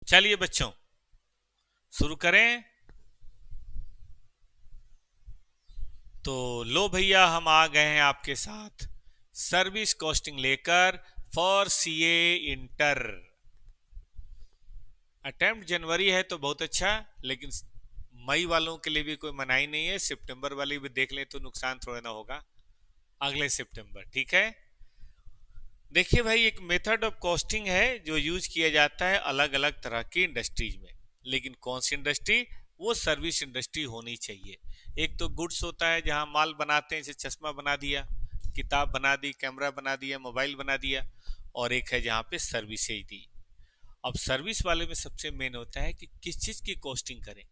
चलिए बच्चों शुरू करें। तो लो भैया, हम आ गए हैं आपके साथ सर्विस कॉस्टिंग लेकर फॉर सीए इंटर। अटेम्प्ट जनवरी है तो बहुत अच्छा, लेकिन मई वालों के लिए भी कोई मनाही नहीं है। सितंबर वाली भी देख लें तो नुकसान थोड़ा ना होगा। अगले सितंबर, ठीक है। देखिए भाई, एक मेथड ऑफ कॉस्टिंग है जो यूज किया जाता है अलग अलग तरह की इंडस्ट्रीज में। लेकिन कौन सी इंडस्ट्री? वो सर्विस इंडस्ट्री होनी चाहिए। एक तो गुड्स होता है जहां माल बनाते हैं, जैसे चश्मा बना दिया, किताब बना दी, कैमरा बना दिया, मोबाइल बना दिया। और एक है जहां पे सर्विसेज दी। अब सर्विस वाले में सबसे मेन होता है कि किस चीज की कॉस्टिंग करें।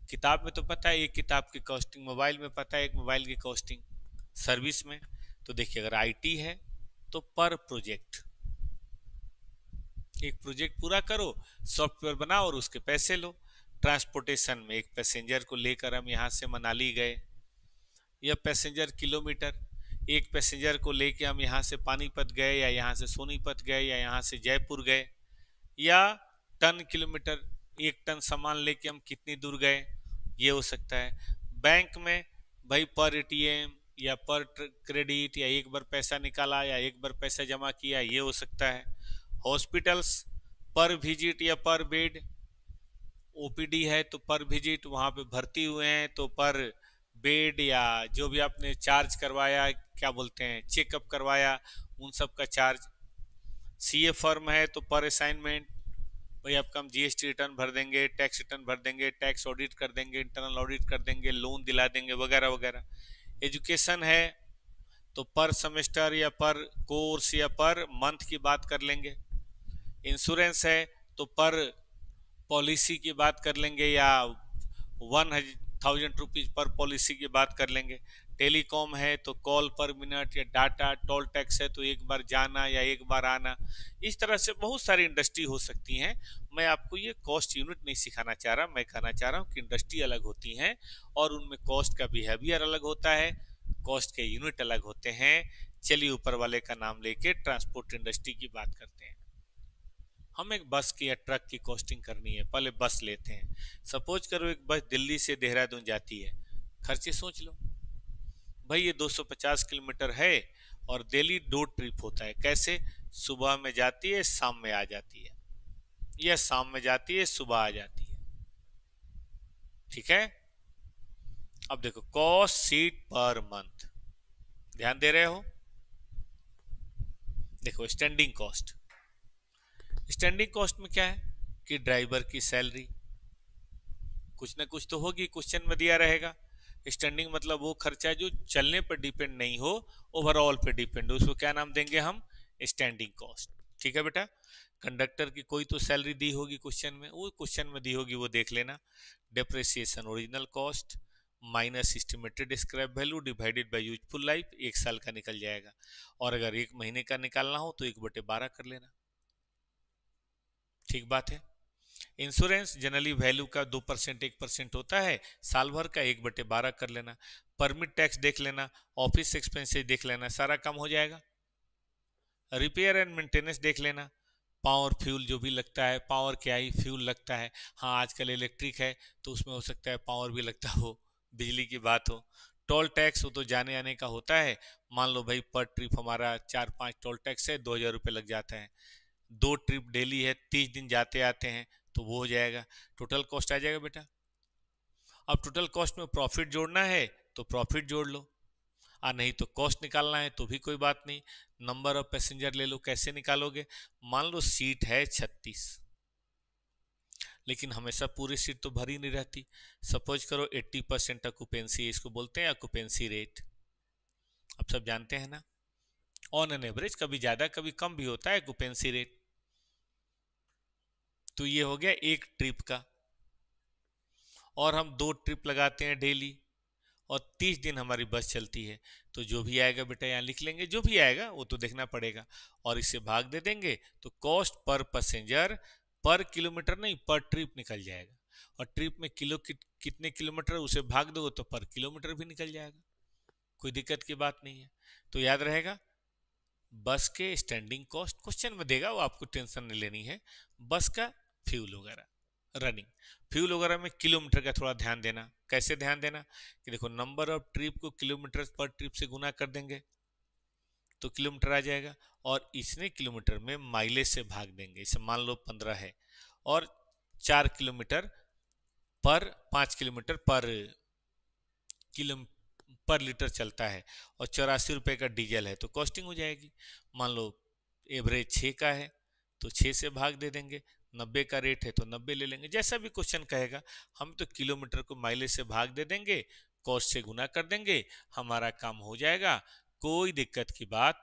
किताब में तो पता है एक किताब की कॉस्टिंग, मोबाइल में पता है एक मोबाइल की कॉस्टिंग। सर्विस में तो देखिए, अगर आईटी है तो पर प्रोजेक्ट, एक प्रोजेक्ट पूरा करो, सॉफ्टवेयर बनाओ और उसके पैसे लो। ट्रांसपोर्टेशन में एक पैसेंजर को लेकर हम यहाँ से मनाली गए, या पैसेंजर किलोमीटर, एक पैसेंजर को लेकर हम यहाँ से पानीपत गए, या यहाँ से सोनीपत गए, या यहाँ से जयपुर गए, या टन किलोमीटर, एक टन सामान लेके हम कितनी दूर गए, ये हो सकता है। बैंक में भाई पर एटीएम या पर क्रेडिट, या एक बार पैसा निकाला या एक बार पैसा जमा किया, ये हो सकता है। हॉस्पिटल्स पर विजिट या पर बेड, ओपीडी है तो पर विजिट, वहाँ पे भर्ती हुए हैं तो पर बेड, या जो भी आपने चार्ज करवाया, क्या बोलते हैं, चेकअप करवाया, उन सब का चार्ज। सीए फर्म है तो पर असाइनमेंट, भाई आपका हम जीएसटी रिटर्न भर देंगे, टैक्स रिटर्न भर देंगे, टैक्स ऑडिट कर देंगे, इंटरनल ऑडिट कर देंगे, लोन दिला देंगे, वगैरह वगैरह। एजुकेशन है तो पर सेमेस्टर या पर कोर्स या पर मंथ की बात कर लेंगे। इंश्योरेंस है तो पर पॉलिसी की बात कर लेंगे, या 1000 रुपीज पर पॉलिसी की बात कर लेंगे। टेलीकॉम है तो कॉल पर मिनट या डाटा। टोल टैक्स है तो एक बार जाना या एक बार आना। इस तरह से बहुत सारी इंडस्ट्री हो सकती हैं। मैं आपको ये कॉस्ट यूनिट नहीं सिखाना चाह रहा, मैं कहना चाह रहा हूँ कि इंडस्ट्री अलग होती हैं और उनमें कॉस्ट का बिहेवियर अलग होता है, कॉस्ट के यूनिट अलग होते हैं। चलिए ऊपर वाले का नाम लेके ट्रांसपोर्ट इंडस्ट्री की बात करते हैं। हम एक बस की या ट्रक की कॉस्टिंग करनी है, पहले बस लेते हैं। सपोज करो एक बस दिल्ली से देहरादून जाती है, खर्चे सोच लो। भाई ये 250 किलोमीटर है और डेली 2 ट्रिप होता है। कैसे? सुबह में जाती है, शाम में आ जाती है, या शाम में जाती है, सुबह आ जाती है। ठीक है। अब देखो, कॉस्ट सीट पर मंथ, ध्यान दे रहे हो? देखो स्टैंडिंग कॉस्ट, स्टैंडिंग कॉस्ट में क्या है कि ड्राइवर की सैलरी कुछ ना कुछ तो होगी, क्वेश्चन में दिया रहेगा। स्टैंडिंग मतलब वो खर्चा जो चलने पर डिपेंड नहीं हो, ओवरऑल पे डिपेंड हो, उसको क्या नाम देंगे हम? Standing cost. ठीक है बेटा। कंडक्टर की कोई तो सैलरी दी होगी क्वेश्चन में, वो क्वेश्चन में दी होगी, वो देख लेना। Depreciation original cost minus estimated scrap value divided by useful life, एक साल का निकल जाएगा। और अगर एक महीने का निकालना हो तो 1/12 कर लेना। ठीक बात है। इंश्योरेंस जनरली वैल्यू का 2% 1% होता है, साल भर का 1/12 कर लेना। परमिट टैक्स देख लेना, ऑफिस एक्सपेंसेस देख लेना, सारा काम हो जाएगा। रिपेयर एंड मेंटेनेंस देख लेना, पावर फ्यूल जो भी लगता है, पावर क्या ही फ्यूल लगता है। हाँ आजकल इलेक्ट्रिक है तो उसमें हो सकता है पावर भी लगता हो, बिजली की बात हो। टोल टैक्स वो तो जाने आने का होता है। मान लो भाई पर ट्रिप हमारा 4-5 टोल टैक्स है, 2000 रुपये लग जाता है। 2 ट्रिप डेली है, 30 दिन जाते आते हैं, तो वो हो जाएगा। टोटल कॉस्ट आ जाएगा बेटा। अब टोटल कॉस्ट में प्रॉफिट जोड़ना है तो प्रॉफिट जोड़ लो, आ नहीं तो कॉस्ट निकालना है तो भी कोई बात नहीं। नंबर ऑफ पैसेंजर ले लो, कैसे निकालोगे? मान लो सीट है 36, लेकिन हमेशा पूरी सीट तो भरी नहीं रहती। सपोज करो 80% ऑक्यूपेंसी, इसको बोलते हैं ऑक्यूपेंसी रेट। अब सब जानते हैं ना, ऑन एन एवरेज कभी ज्यादा कभी कम भी होता है ऑक्यूपेंसी रेट। तो ये हो गया एक ट्रिप का, और हम 2 ट्रिप लगाते हैं डेली, और 30 दिन हमारी बस चलती है। तो जो भी आएगा बेटा यहाँ लिख लेंगे, जो भी आएगा वो तो देखना पड़ेगा, और इससे भाग दे देंगे तो कॉस्ट पर पैसेंजर, पर किलोमीटर नहीं पर ट्रिप निकल जाएगा। और ट्रिप में कितने किलोमीटर उसे भाग दो तो पर किलोमीटर भी निकल जाएगा, कोई दिक्कत की बात नहीं है। तो याद रहेगा, बस के स्टैंडिंग कॉस्ट क्वेश्चन में देगा, वो आपको टेंशन नहीं लेनी है। बस का फ्यूल वगैरह रनिंग। फ्यूल वगैरह में किलोमीटर का थोड़ा ध्यान देना। कैसे ध्यान देना कि देखो नंबर ऑफ ट्रिप को किलोमीटर पर ट्रिप से गुना कर देंगे तो किलोमीटर आ जाएगा, और इसने किलोमीटर में माइलेज से भाग देंगे। इसे मान लो 15 है और 4 किलोमीटर पर 5 किलोमीटर किलो पर लीटर चलता है और 84 रुपये का डीजल है तो कॉस्टिंग हो जाएगी। मान लो एवरेज 6 का है तो 6 से भाग दे देंगे, 90 का रेट है तो 90 ले लेंगे। जैसा भी क्वेश्चन कहेगा हम तो किलोमीटर को माइलेज से भाग दे देंगे, कॉस्ट से गुना कर देंगे, हमारा काम हो जाएगा। कोई दिक्कत की बात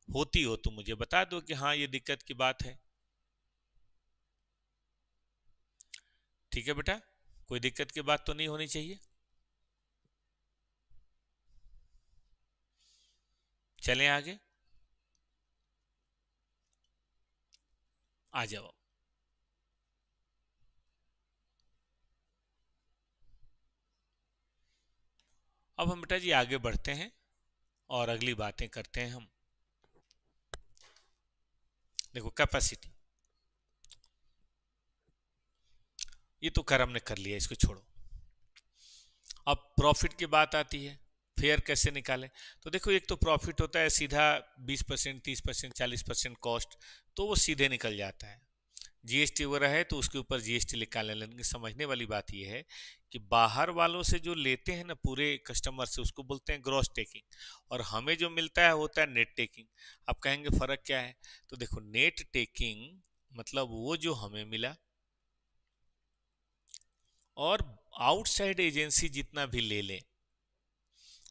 होती हो तो मुझे बता दो कि हाँ ये दिक्कत की बात है। ठीक है बेटा, कोई दिक्कत की बात तो नहीं होनी चाहिए। चलें आगे, आ जाओ। अब हम बेटा जी आगे बढ़ते हैं और अगली बातें करते हैं हम। देखो कैपेसिटी, ये तो कर हमने कर लिया, इसको छोड़ो। अब प्रॉफिट की बात आती है, फेयर कैसे निकालें। तो देखो एक तो प्रॉफिट होता है सीधा 20%, 30%, 40% कॉस्ट, तो वो सीधे निकल जाता है। जीएसटी वगैरह है तो उसके ऊपर जीएसटी निकालने लेंगे। समझने वाली बात यह है कि बाहर वालों से जो लेते हैं ना पूरे कस्टमर से, उसको बोलते हैं ग्रॉस टेकिंग, और हमें जो मिलता है होता है नेट टेकिंग। आप कहेंगे फर्क क्या है, तो देखो नेट टेकिंग मतलब वो जो हमें मिला, और आउटसाइड एजेंसी जितना भी ले लें,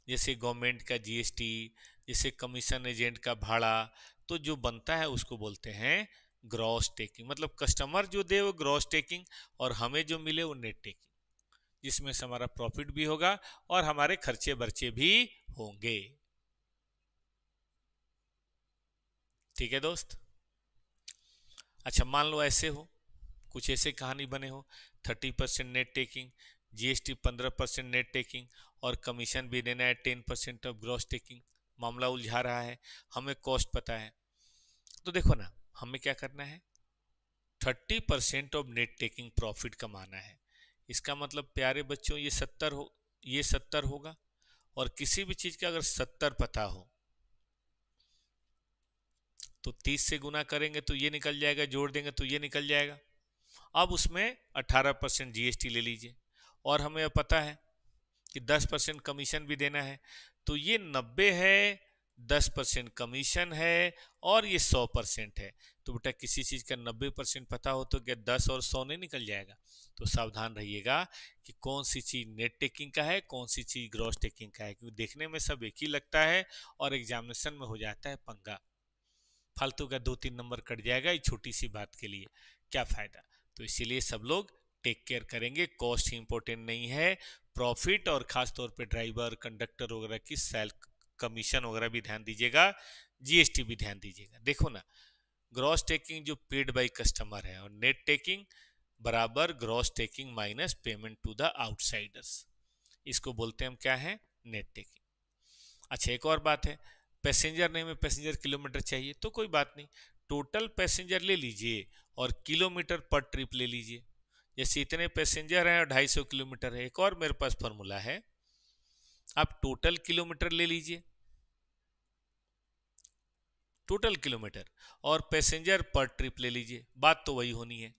जैसे गवर्नमेंट का जीएसटी, जैसे कमीशन एजेंट का भाड़ा, तो जो बनता है उसको बोलते हैं ग्रॉस टेकिंग। मतलब कस्टमर जो दे वो ग्रॉस टेकिंग और हमें जो मिले वो नेट टेकिंग, जिसमें से हमारा प्रॉफिट भी होगा और हमारे खर्चे बर्चे भी होंगे। ठीक है दोस्त। अच्छा मान लो ऐसे हो, कुछ ऐसे कहानी बने हो, 30% net taking, GST 15% net taking और कमीशन भी देना है 10% ऑफ ग्रॉस टेकिंग। मामला उलझा रहा है, हमें कॉस्ट पता है। तो देखो ना हमें क्या करना है, 30% ऑफ नेट टेकिंग प्रॉफिट कमाना है। इसका मतलब प्यारे बच्चों ये 70 हो, ये 70 होगा, और किसी भी चीज का अगर 70 पता हो तो 30 से गुना करेंगे तो ये निकल जाएगा, जोड़ देंगे तो ये निकल जाएगा। अब उसमें 18% जीएसटी ले लीजिए, और हमें अब पता है कि 10% कमीशन भी देना है, तो ये 90 है, 10% कमीशन है और ये 100% है। तो बेटा किसी चीज का 90% पता हो तो क्या 10 और 100 नहीं निकल जाएगा। तो सावधान रहिएगा कि कौन सी चीज नेट टेकिंग का है, कौन सी चीज ग्रॉस टेकिंग का है, क्योंकि देखने में सब एक ही लगता है और एग्जामिनेशन में हो जाता है पंगा। फालतू का 2-3 नंबर कट जाएगा ये छोटी सी बात के लिए, क्या फायदा। तो इसीलिए सब लोग टेक केयर करेंगे, कॉस्ट ही इंपॉर्टेंट नहीं है, प्रॉफिट और खास तौर पे ड्राइवर कंडक्टर वगैरह की सेल कमीशन वगैरह भी ध्यान दीजिएगा, जीएसटी भी ध्यान दीजिएगा। देखो ना ग्रॉस टेकिंग जो पेड बाय कस्टमर है, और नेट टेकिंग बराबर gross taking minus payment to the outsiders, इसको बोलते हैं हम क्या है, नेट टेकिंग। अच्छा एक और बात है, पैसेंजर नहीं में पैसेंजर किलोमीटर चाहिए तो कोई बात नहीं, टोटल पैसेंजर ले लीजिए और किलोमीटर पर ट्रिप ले लीजिए। जैसे इतने पैसेंजर हैं और 250 किलोमीटर है, एक और मेरे पास फॉर्मूला है, आप टोटल किलोमीटर ले लीजिए, टोटल किलोमीटर, और पैसेंजर पर ट्रिप ले लीजिए, बात तो वही होनी है।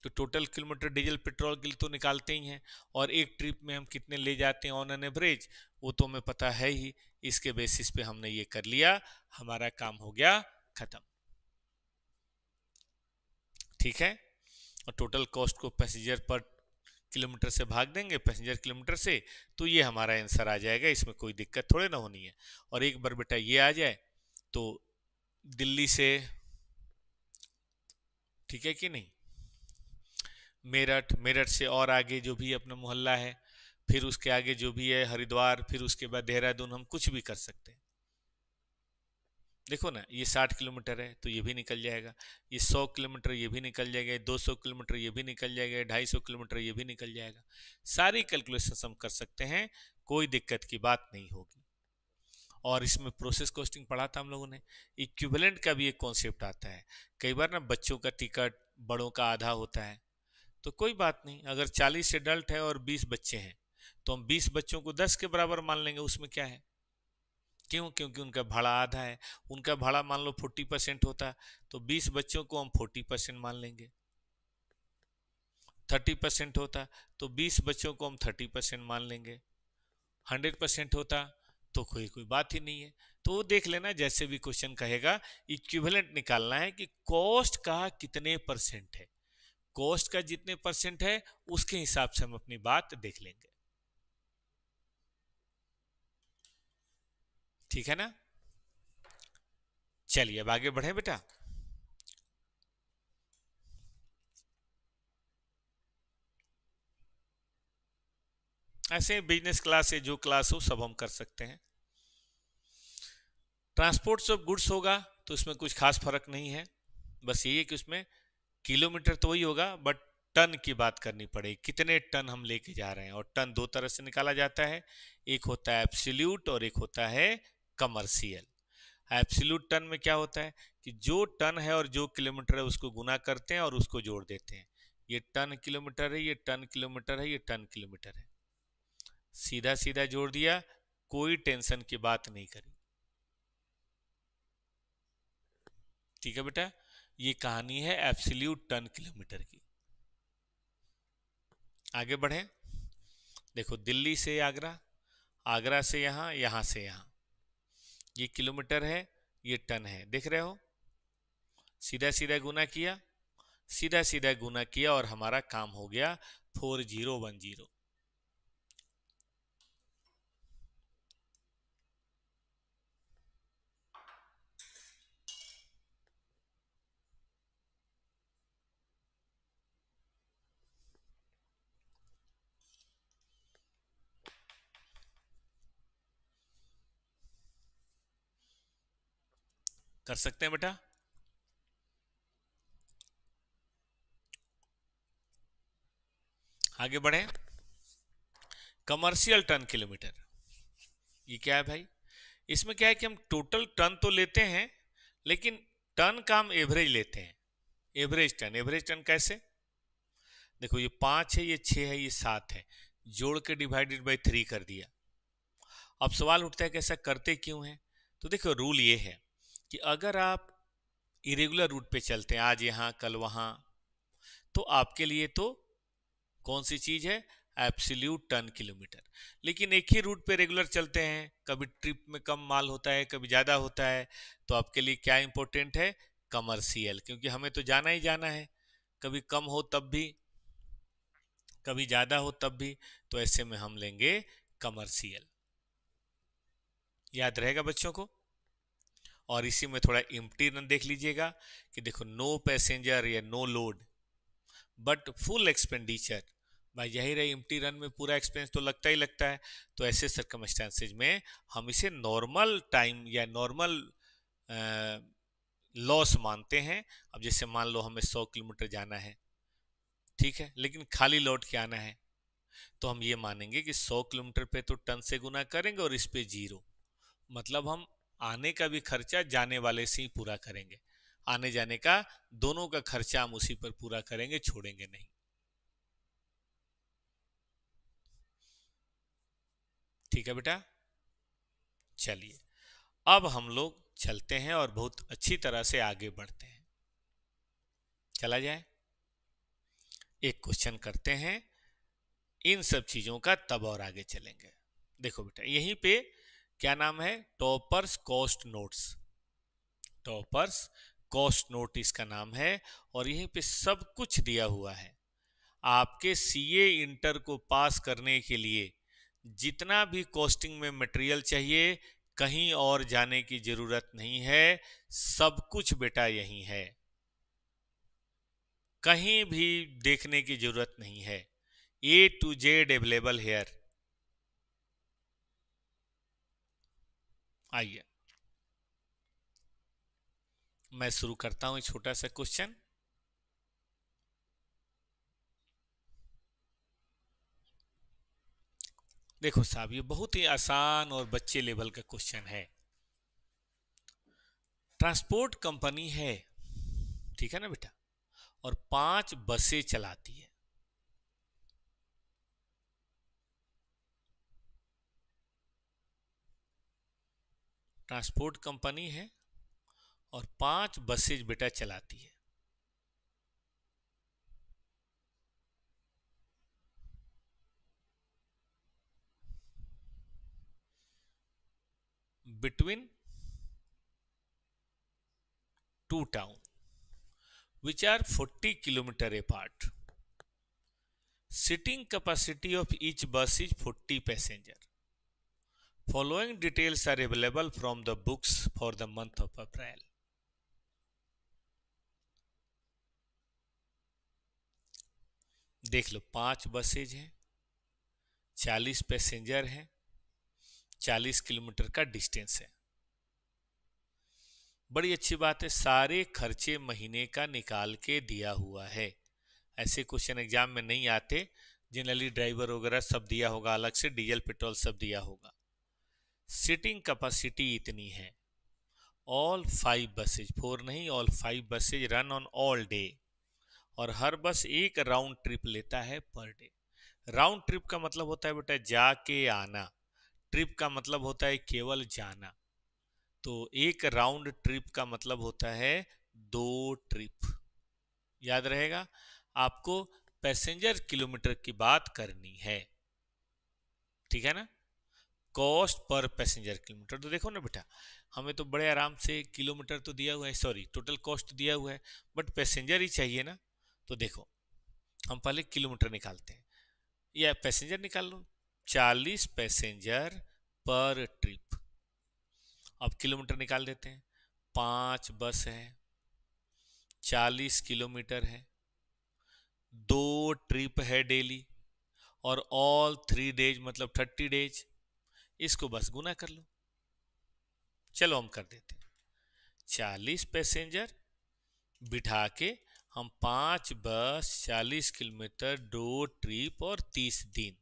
तो टोटल किलोमीटर डीजल पेट्रोल के लिए तो निकालते ही हैं, और एक ट्रिप में हम कितने ले जाते हैं ऑन एन एवरेज वो तो हमें पता है ही, इसके बेसिस पे हमने ये कर लिया, हमारा काम हो गया खत्म। ठीक है, और टोटल कॉस्ट को पैसेंजर पर किलोमीटर से भाग देंगे, पैसेंजर किलोमीटर से, तो ये हमारा आंसर आ जाएगा, इसमें कोई दिक्कत थोड़े ना होनी है। और एक बार बेटा ये आ जाए तो दिल्ली से, ठीक है कि नहीं, मेरठ, मेरठ से और आगे जो भी अपना मोहल्ला है, फिर उसके आगे जो भी है हरिद्वार, फिर उसके बाद देहरादून, हम कुछ भी कर सकते हैं। देखो ना ये 60 किलोमीटर है तो ये भी निकल जाएगा, ये 100 किलोमीटर ये भी निकल जाएगा, 200 किलोमीटर ये भी निकल जाएगा, 250 किलोमीटर ये भी निकल जाएगा। सारी कैलकुलेशन हम कर सकते हैं, कोई दिक्कत की बात नहीं होगी। और इसमें प्रोसेस कॉस्टिंग पढ़ा था हम लोगों ने। इक्विवेलेंट का भी एक कॉन्सेप्ट आता है। कई बार ना बच्चों का टिकट बड़ों का आधा होता है, तो कोई बात नहीं, अगर 40 एडल्ट है और 20 बच्चे हैं तो हम 20 बच्चों को 10 के बराबर मान लेंगे, उसमें क्या है। क्यों? क्योंकि उनका भाड़ा आधा है। उनका भाड़ा मान लो 40% होता, तो 20 बच्चों को हम 40% मान लेंगे। 30% होता तो 20 बच्चों को हम 30% मान लेंगे। 100% होता तो कोई बात ही नहीं है। तो वो देख लेना, जैसे भी क्वेश्चन कहेगा इक्विवेलेंट निकालना है कि कॉस्ट का कितने परसेंट है। कॉस्ट का जितने परसेंट है उसके हिसाब से हम अपनी बात देख लेंगे। ठीक है ना। चलिए अब आगे बढ़े बेटा। ऐसे बिजनेस क्लास है, जो क्लास हो सब हम कर सकते हैं। ट्रांसपोर्ट्स ऑफ गुड्स होगा तो इसमें कुछ खास फर्क नहीं है, बस यही है कि उसमें किलोमीटर तो वही होगा, बट टन की बात करनी पड़ेगी, कितने टन हम लेके जा रहे हैं। और टन दो तरह से निकाला जाता है, एक होता है एब्सोल्यूट और एक होता है कमर्शियल। एब्सोल्यूट टन में क्या होता है कि जो टन है और जो किलोमीटर है उसको गुना करते हैं और उसको जोड़ देते हैं। ये टन किलोमीटर है, ये टन किलोमीटर है, ये टन किलोमीटर है, सीधा सीधा जोड़ दिया, कोई टेंशन की बात नहीं करी। ठीक है बेटा, ये कहानी है एब्सोल्यूट टन किलोमीटर की। आगे बढ़े। देखो, दिल्ली से आगरा, आगरा से यहाँ, यहाँ से यहाँ, ये किलोमीटर है, ये टन है, देख रहे हो। सीधा सीधा गुना किया, सीधा सीधा गुना किया और हमारा काम हो गया 4010। कर सकते हैं बेटा। आगे बढ़े। कमर्शियल टन किलोमीटर, ये क्या है भाई। इसमें क्या है कि हम टोटल टन तो लेते हैं, लेकिन टन का हम एवरेज लेते हैं। एवरेज टन, एवरेज टन कैसे। देखो, ये 5 है, ये 6 है, ये 7 है, जोड़ के डिवाइडेड बाई 3 कर दिया। अब सवाल उठता है कि ऐसा करते क्यों है। तो देखो, रूल ये है कि अगर आप इरेगुलर रूट पे चलते हैं, आज यहाँ कल वहाँ, तो आपके लिए तो कौन सी चीज है, एब्सोल्यूट टन किलोमीटर। लेकिन एक ही रूट पे रेगुलर चलते हैं, कभी ट्रिप में कम माल होता है, कभी ज्यादा होता है, तो आपके लिए क्या इंपॉर्टेंट है, कमर्शियल, क्योंकि हमें तो जाना ही जाना है, कभी कम हो तब भी, कभी ज्यादा हो तब भी, तो ऐसे में हम लेंगे कमर्शियल। याद रहेगा बच्चों को। और इसी में थोड़ा एम्प्टी रन देख लीजिएगा कि देखो, नो पैसेंजर या no load but full expenditure. भाई जाहिर है एम्प्टी रन में पूरा एक्सपेंस तो लगता ही लगता है, तो ऐसे सर्कमस्टेंसेज में हम इसे नॉर्मल टाइम या नॉर्मल लॉस मानते हैं। अब जैसे मान लो हमें 100 किलोमीटर जाना है, ठीक है, लेकिन खाली लौट के आना है, तो हम ये मानेंगे कि 100 किलोमीटर पे तो टन से गुना करेंगे और इस पे 0, मतलब हम आने का भी खर्चा जाने वाले से ही पूरा करेंगे, आने जाने का दोनों का खर्चा हम उसी पर पूरा करेंगे, छोड़ेंगे नहीं। ठीक है बेटा। चलिए अब हम लोग चलते हैं और बहुत अच्छी तरह से आगे बढ़ते हैं। चला जाए, एक क्वेश्चन करते हैं, इन सब चीजों का तब और आगे चलेंगे। देखो बेटा, यहीं पे क्या नाम है, toppers cost notes, toppers cost note इसका नाम है। और यहीं पे सब कुछ दिया हुआ है। आपके सीए इंटर को पास करने के लिए जितना भी कॉस्टिंग में मटेरियल चाहिए, कहीं और जाने की जरूरत नहीं है, सब कुछ बेटा यही है, कहीं भी देखने की जरूरत नहीं है, ए टू जेड अवेलेबल हेयर। आइए मैं शुरू करता हूं एक छोटा सा क्वेश्चन। देखो साहब, ये बहुत ही आसान और बच्चे लेवल का क्वेश्चन है। ट्रांसपोर्ट कंपनी है, ठीक है ना बेटा, और 5 बसें चलाती है। ट्रांसपोर्ट कंपनी है और 5 बसेज बेटा चलाती है। Between two town which are 40 kilometer apart. Sitting capacity of each bus is 40 passenger. Following details are available from the books for the month of April. देख लो, 5 बसेज हैं, 40 पैसेंजर हैं, 40 kilometre का distance है। बड़ी अच्छी बात है, सारे खर्चे महीने का निकाल के दिया हुआ है। ऐसे क्वेश्चन एग्जाम में नहीं आते। जनरली ड्राइवर वगैरह सब दिया होगा, अलग से डीजल पेट्रोल सब दिया होगा। सीटिंग कैपेसिटी इतनी है। ऑल 5 बसेज, 4 नहीं, all 5 buses run on all day, और हर बस एक राउंड ट्रिप लेता है पर डे। राउंड ट्रिप का मतलब होता है बेटा जाके आना, ट्रिप का मतलब होता है केवल जाना। तो एक राउंड ट्रिप का मतलब होता है 2 ट्रिप। याद रहेगा, आपको पैसेंजर किलोमीटर की बात करनी है, ठीक है ना। कॉस्ट पर पैसेंजर किलोमीटर, तो देखो ना बेटा, हमें तो बड़े आराम से किलोमीटर तो दिया हुआ है, सॉरी टोटल कॉस्ट दिया हुआ है, बट पैसेंजर ही चाहिए ना। तो देखो, हम पहले किलोमीटर निकालते हैं या पैसेंजर निकाल लो। 40 पैसेंजर पर ट्रिप। अब किलोमीटर निकाल देते हैं। 5 बस है, 40 किलोमीटर है, 2 ट्रिप है डेली, और ऑल 3 डेज मतलब 30 डेज। इसको बस गुना कर लो। चलो हम कर देते हैं। 40 पैसेंजर बिठा के हम 5 बस, 40 किलोमीटर, 2 ट्रिप और 30 दिन,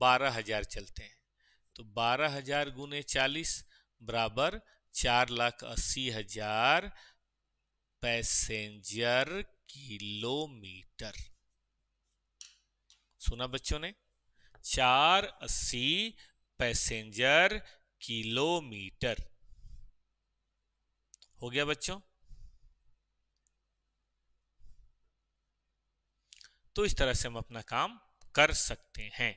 12,000 चलते हैं। तो 12,000 गुने 40 बराबर 4,80,000 पैसेंजर किलोमीटर। सुना बच्चों ने, 480 पैसेंजर किलोमीटर। हो गया बच्चों। तो इस तरह से हम अपना काम कर सकते हैं।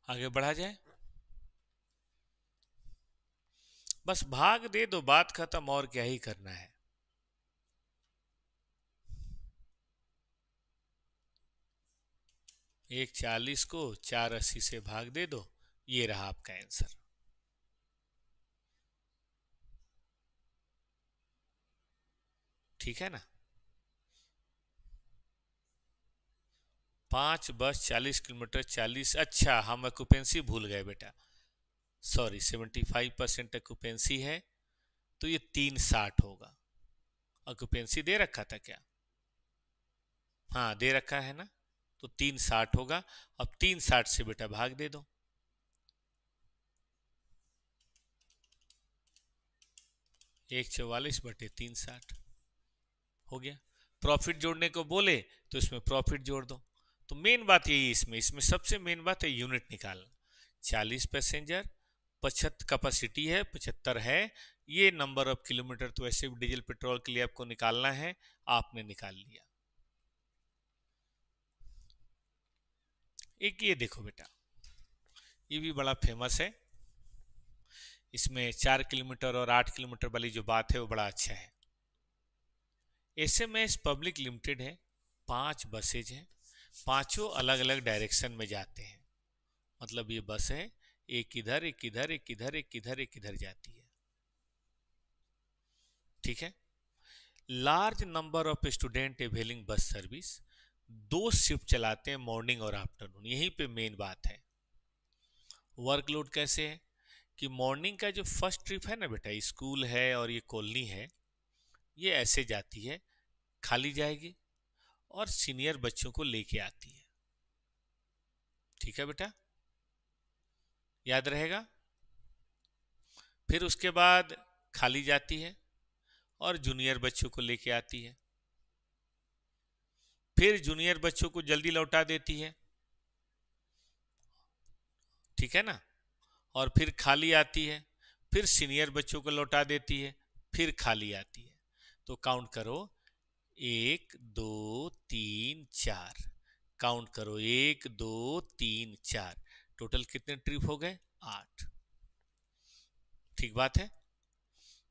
आगे बढ़ा जाए। बस भाग दे दो, बात खत्म, और क्या ही करना है। एक 40 को 480 से भाग दे दो, ये रहा आपका आंसर। ठीक है ना। 5 बस 40 किलोमीटर 40, अच्छा हम ऑक्यूपेंसी भूल गए बेटा, सॉरी 75% ऑक्यूपेंसी है, तो ये 360 होगा। ऑक्यूपेंसी दे रखा था क्या? हाँ दे रखा है ना, तो 360 होगा। अब 360 से बेटा भाग दे दो। 144 बटे 360 हो गया। प्रॉफिट जोड़ने को बोले तो इसमें प्रॉफिट जोड़ दो। तो मेन बात यही, इसमें सबसे मेन बात है यूनिट निकालना। 40 पैसेंजर, 75 कैपेसिटी है, 75 है, ये नंबर ऑफ किलोमीटर तो वैसे भी डीजल पेट्रोल के लिए आपको निकालना है, आपने निकाल लिया। एक ये देखो बेटा, ये भी बड़ा फेमस है। इसमें 4 किलोमीटर और 8 किलोमीटर वाली जो बात है वो बड़ा अच्छा है। एसएमएस पब्लिक लिमिटेड है, 5 बसेज हैं, पांचों अलग अलग डायरेक्शन में जाते हैं। मतलब ये बस है, एक इधर एक इधर एक इधर एक इधर एक इधर जाती है, ठीक है। Large number of student availing bus service, 2 shift चलाते हैं, मॉर्निंग और आफ्टरनून। यहीं पे मेन बात है। वर्कलोड कैसे है? कि मॉर्निंग का जो फर्स्ट ट्रिप है ना बेटा, स्कूल है और ये कॉलोनी है, ये ऐसे जाती है, खाली जाएगी और सीनियर बच्चों को लेके आती है। ठीक है बेटा, याद रहेगा। फिर उसके बाद खाली जाती है और जूनियर बच्चों को लेके आती है, फिर जूनियर बच्चों को जल्दी लौटा देती है, ठीक है ना, और फिर खाली आती है, फिर सीनियर बच्चों को लौटा देती है, फिर खाली आती है। तो काउंट करो, 1 2 3 4, काउंट करो 1 2 3 4, टोटल कितने ट्रिप हो गए? 8। ठीक बात है।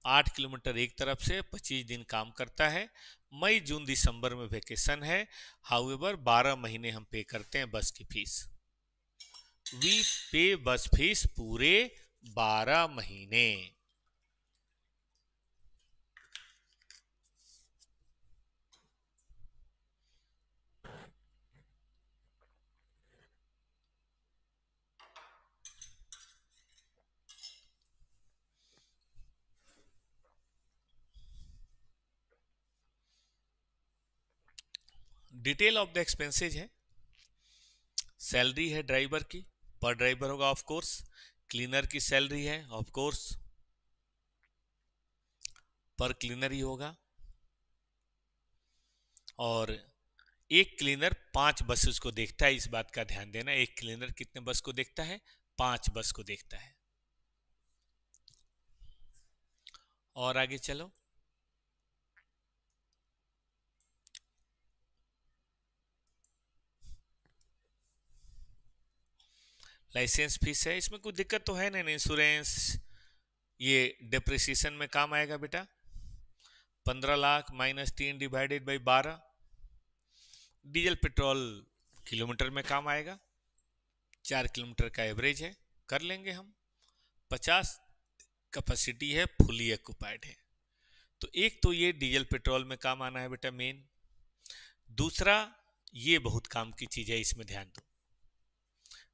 8 किलोमीटर एक तरफ से 25 दिन काम करता है। मई जून दिसंबर में वेकेशन है। हाउएवर 12 महीने हम पे करते हैं बस की फीस। वी पे बस फीस पूरे 12 महीने। डिटेल ऑफ द एक्सपेंसेज है। सैलरी है ड्राइवर की, पर ड्राइवर होगा ऑफ कोर्स। क्लीनर की सैलरी है ऑफ कोर्स, पर क्लीनर ही होगा। और एक क्लीनर 5 बसेस को देखता है, इस बात का ध्यान देना। एक क्लीनर कितने बस को देखता है? 5 बस को देखता है। और आगे चलो, लाइसेंस फीस है। इसमें कोई दिक्कत तो है नहीं, इंश्योरेंस ये डिप्रिसिएशन में काम आएगा बेटा। 15 lakh minus 3 divided by 12। Diesel petrol kilometre में काम आएगा। 4 किलोमीटर का एवरेज है, कर लेंगे हम। 50 कैपेसिटी है, फुली ऑक्युपाइड है। तो एक तो ये डीजल पेट्रोल में काम आना है बेटा मेन। दूसरा, ये बहुत काम की चीज है, इसमें ध्यान दो।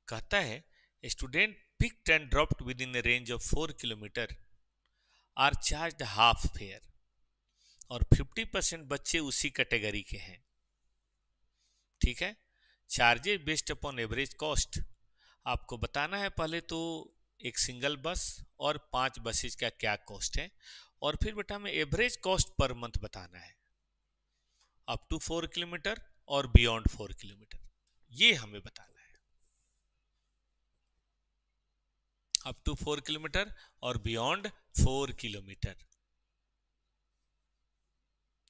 कहता है student picked and dropped within range of 4 kilometre are charge half fare, और 50% बच्चे उसी कैटेगरी के हैं। ठीक है। Charges based upon average cost. आपको बताना है पहले तो एक सिंगल बस और 5 बसेज का क्या कॉस्ट है, और फिर बेटा हमें एवरेज कॉस्ट पर मंथ बताना है, अप टू 4 किलोमीटर और बियॉन्ड 4 किलोमीटर, ये हमें बताना है। अप टू 4 किलोमीटर और beyond 4 kilometre.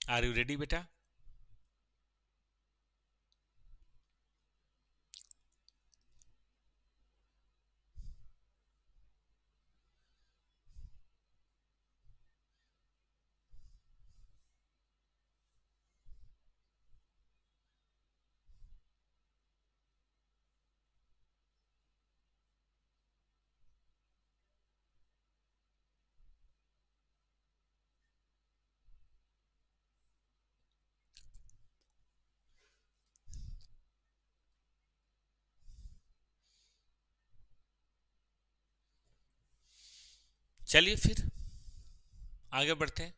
Are you ready बेटा? चलिए फिर आगे बढ़ते हैं।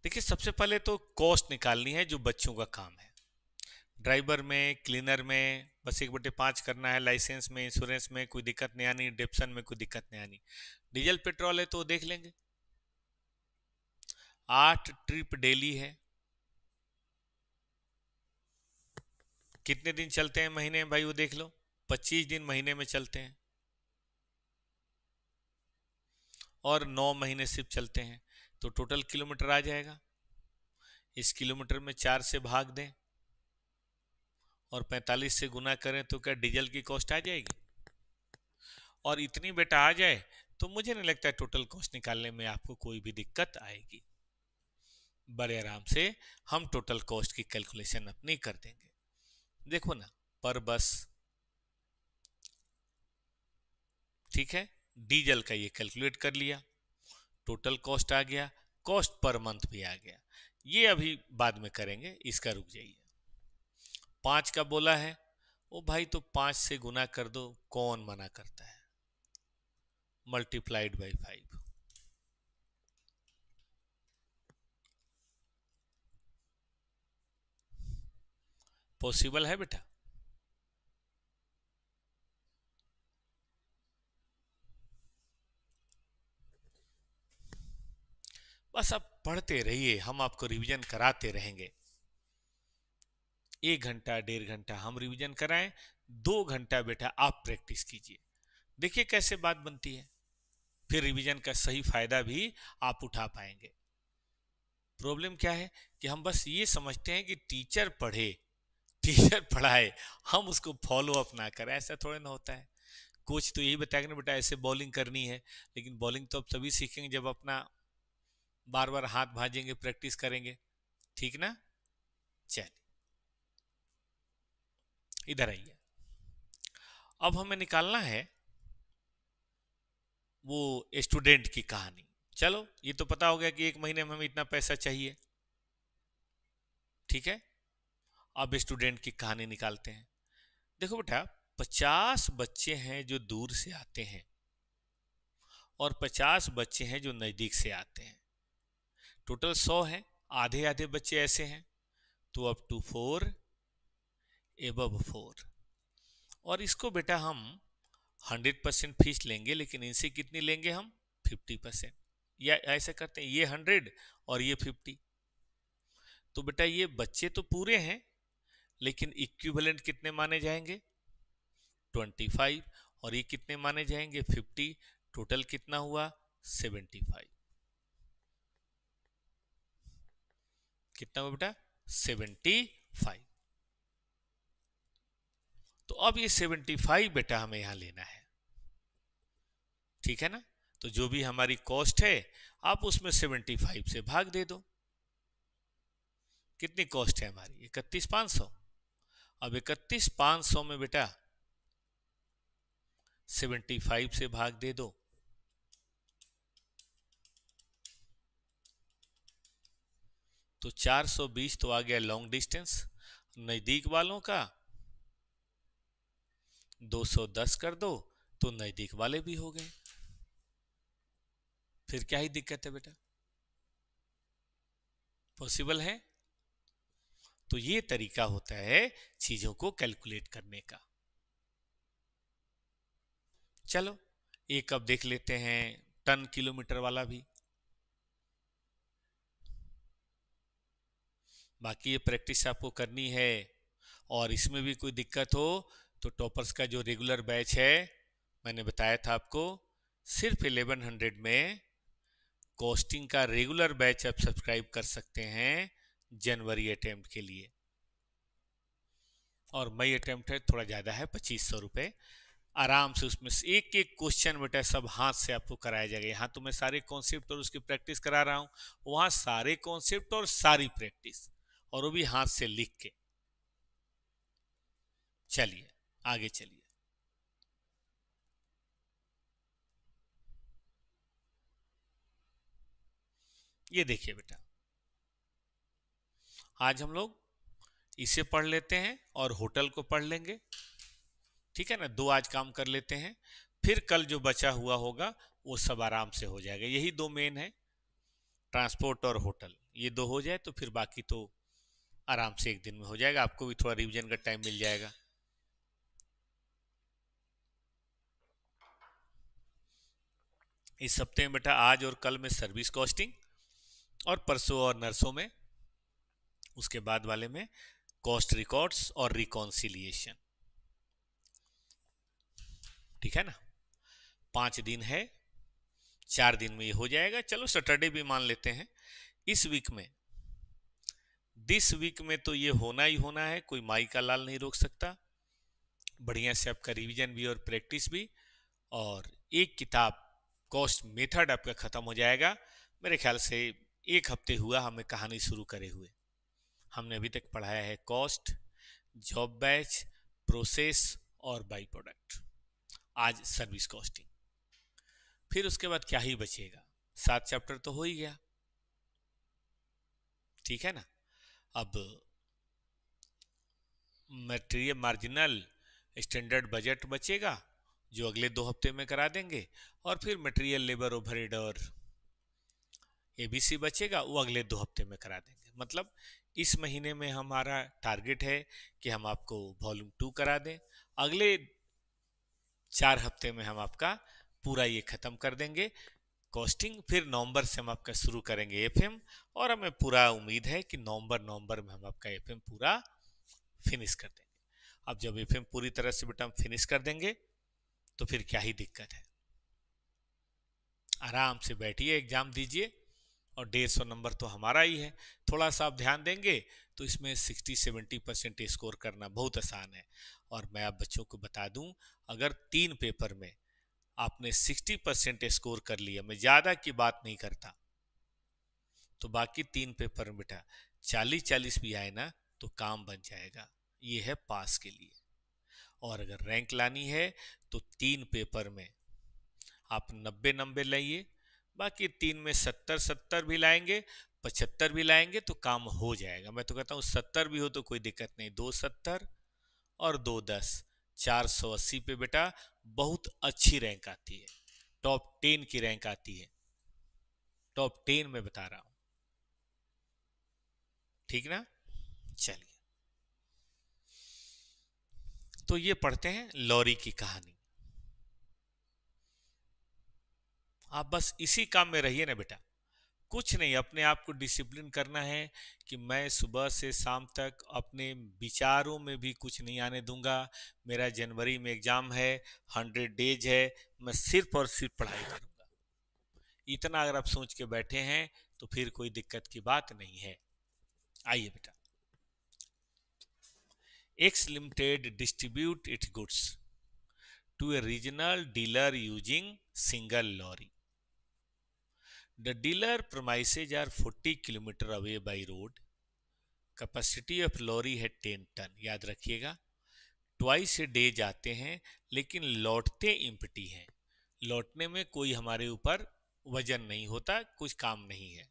देखिए, सबसे पहले तो कॉस्ट निकालनी है जो बच्चों का काम है। ड्राइवर में, क्लीनर में बस 1/5 करना है। लाइसेंस में, इंश्योरेंस में कोई दिक्कत नहीं आनी, डिप्शन में कोई दिक्कत नहीं आनी। डीजल पेट्रोल है तो देख लेंगे। 8 ट्रिप डेली है। कितने दिन चलते हैं महीने में भाई, वो देख लो। 25 दिन महीने में चलते हैं, और 9 महीने सिर्फ चलते हैं, तो टोटल किलोमीटर आ जाएगा। इस किलोमीटर में 4 से भाग दें और 45 से गुना करें तो क्या डीजल की कॉस्ट आ जाएगी? और इतनी बेटा आ जाए तो मुझे नहीं लगता टोटल कॉस्ट निकालने में आपको कोई भी दिक्कत आएगी। बड़े आराम से हम टोटल कॉस्ट की कैलकुलेशन अपनी कर देंगे। देखो ना, पर बस, ठीक है, डीजल का ये कैलकुलेट कर लिया, टोटल कॉस्ट आ गया, कॉस्ट पर मंथ भी आ गया। ये अभी बाद में करेंगे, इसका रुक जाइए। 5 का बोला है, ओ भाई तो 5 से गुना कर दो, कौन मना करता है, मल्टीप्लाइड बाई 5। पॉसिबल है बेटा? बस आप पढ़ते रहिए, हम आपको रिवीजन कराते रहेंगे। 1 घंटा 1.5 घंटा हम रिवीजन कराएं, 2 घंटा बेटा आप प्रैक्टिस कीजिए। देखिए कैसे बात बनती है, फिर रिवीजन का सही फायदा भी आप उठा पाएंगे। प्रॉब्लम क्या है कि हम बस ये समझते हैं कि टीचर पढ़े, टीचर पढ़ाए, हम उसको फॉलो अप ना करें, ऐसा थोड़ा ना होता है। कोच तो यही बताएगा ना बेटा ऐसे बॉलिंग करनी है, लेकिन बॉलिंग तो अब तभी सीखेंगे जब अपना बार बार हाथ भाजेंगे, प्रैक्टिस करेंगे, ठीक ना। चलिए इधर आइए, अब हमें निकालना है वो स्टूडेंट की कहानी। चलो ये तो पता हो गया कि 1 महीने में हमें इतना पैसा चाहिए, ठीक है। अब स्टूडेंट की कहानी निकालते हैं। देखो बेटा, 50 बच्चे हैं जो दूर से आते हैं और 50 बच्चे हैं जो नजदीक से आते हैं, टोटल 100 हैं। आधे आधे बच्चे ऐसे हैं, तो अप टू 4, एबव 4। और इसको बेटा हम 100% फीस लेंगे, लेकिन इनसे कितनी लेंगे हम, 50%। या ऐसे करते हैं, ये 100 और ये 50। तो बेटा ये बच्चे तो पूरे हैं, लेकिन इक्विवेलेंट कितने माने जाएंगे, 25। और ये कितने माने जाएंगे, 50। टोटल कितना हुआ, 75। कितना हुआ बेटा, 75। तो अब ये 75 बेटा हमें यहां लेना है, ठीक है ना। तो जो भी हमारी कॉस्ट है आप उसमें 75 से भाग दे दो। कितनी कॉस्ट है हमारी, 31,500। अब 31,500 में बेटा 75 से भाग दे दो, तो 420 तो आ गया लॉन्ग डिस्टेंस। नजदीक वालों का 210 कर दो, तो नजदीक वाले भी हो गए। फिर क्या ही दिक्कत है बेटा, पॉसिबल है। तो ये तरीका होता है चीजों को कैलकुलेट करने का। चलो एक अब देख लेते हैं टन किलोमीटर वाला भी। बाकी ये प्रैक्टिस आपको करनी है, और इसमें भी कोई दिक्कत हो तो टॉपर्स का जो रेगुलर बैच है, मैंने बताया था आपको, सिर्फ 1100 में कॉस्टिंग का रेगुलर बैच आप सब्सक्राइब कर सकते हैं जनवरी अटेम्प्ट के लिए। और मई अटेम्प्ट है थोड़ा ज़्यादा है, 2500 रुपये। आराम से उसमें से एक एक क्वेश्चन बेटा सब हाथ से आपको कराया जाएगा। यहाँ तो मैं सारे कॉन्सेप्ट और उसकी प्रैक्टिस करा रहा हूँ, वहाँ सारे कॉन्सेप्ट और सारी प्रैक्टिस, और वो भी हाथ से लिख के। चलिए आगे चलिए। ये देखिए बेटा, आज हम लोग इसे पढ़ लेते हैं और होटल को पढ़ लेंगे, ठीक है ना। 2 आज काम कर लेते हैं, फिर कल जो बचा हुआ होगा वो सब आराम से हो जाएगा। यही 2 मेन है, ट्रांसपोर्ट और होटल, ये 2 हो जाए तो फिर बाकी तो आराम से एक दिन में हो जाएगा, आपको भी थोड़ा रिवीजन का टाइम मिल जाएगा। इस हफ्ते में बेटा आज और कल में सर्विस कॉस्टिंग, और परसों और नर्सों में, उसके बाद वाले में कॉस्ट रिकॉर्ड्स और रिकॉन्सिलिएशन, ठीक है ना। 5 दिन है, 4 दिन में ये हो जाएगा। चलो सैटरडे भी मान लेते हैं इस वीक में। दिस वीक में तो ये होना ही होना है, कोई माई का लाल नहीं रोक सकता। बढ़िया से आपका रिवीजन भी और प्रैक्टिस भी, और एक किताब कॉस्ट मेथड आपका खत्म हो जाएगा। मेरे ख्याल से 1 हफ्ते हुआ हमें कहानी शुरू करे हुए। हमने अभी तक पढ़ाया है कॉस्ट, जॉब बैच, प्रोसेस और बाई प्रोडक्ट। आज सर्विस कॉस्टिंग, फिर उसके बाद क्या ही बचेगा, 7 चैप्टर तो हो ही गया, ठीक है ना। अब मटेरियल मार्जिनल स्टैंडर्ड बजट बचेगा जो अगले 2 हफ्ते में करा देंगे, और फिर मटेरियल, लेबर, ओवरहेड और एबीसी बचेगा, वो अगले 2 हफ्ते में करा देंगे। मतलब इस महीने में हमारा टारगेट है कि हम आपको वॉल्यूम 2 करा दें, अगले 4 हफ्ते में हम आपका पूरा ये खत्म कर देंगे कॉस्टिंग। फिर नवंबर से हम आपका शुरू करेंगे एफएम, और हमें पूरा उम्मीद है कि नवंबर में हम आपका एफएम पूरा फिनिश कर देंगे। अब जब एफएम पूरी तरह से बेटा हम फिनिश कर देंगे तो फिर क्या ही दिक्कत है, आराम से बैठिए, एग्जाम दीजिए, और 150 नंबर तो हमारा ही है। थोड़ा सा आप ध्यान देंगे तो इसमें 60-70% स्कोर करना बहुत आसान है। और मैं आप बच्चों को बता दूं, अगर 3 पेपर में आपने 60% स्कोर कर लिया, मैं ज़्यादा की बात नहीं करता, तो बाकी 3 पेपर में बेटा 40-40 भी आए ना तो काम बन जाएगा, ये है पास के लिए। और अगर रैंक लानी है तो 3 पेपर में आप 90 नंबर लाइए, बाकी 3 में 70-70 भी लाएंगे, 75 भी लाएंगे तो काम हो जाएगा। मैं तो कहता हूँ 70 भी हो तो कोई दिक्कत नहीं, 270 और 210, 480 पे बेटा बहुत अच्छी रैंक आती है, टॉप 10 की रैंक आती है, टॉप 10 में बता रहा हूं, ठीक ना। चलिए, तो ये पढ़ते हैं लॉरी की कहानी। आप बस इसी काम में रहिए ना बेटा, कुछ नहीं, अपने आप को डिसिप्लिन करना है कि मैं सुबह से शाम तक अपने विचारों में भी कुछ नहीं आने दूंगा। मेरा जनवरी में एग्जाम है, 100 डेज है, मैं सिर्फ और सिर्फ पढ़ाई करूंगा। इतना अगर आप सोच के बैठे हैं तो फिर कोई दिक्कत की बात नहीं है। आइए बेटा, x limited distribute it's goods to a regional dealer using single lorry. The dealer premises are 40 km away by road. Capacity of lorry है 10 टन। याद रखिएगा, ट्वाइस ए डे जाते हैं लेकिन लौटते इम्पटी हैं, लौटने में कोई हमारे ऊपर वजन नहीं होता, कुछ काम नहीं है।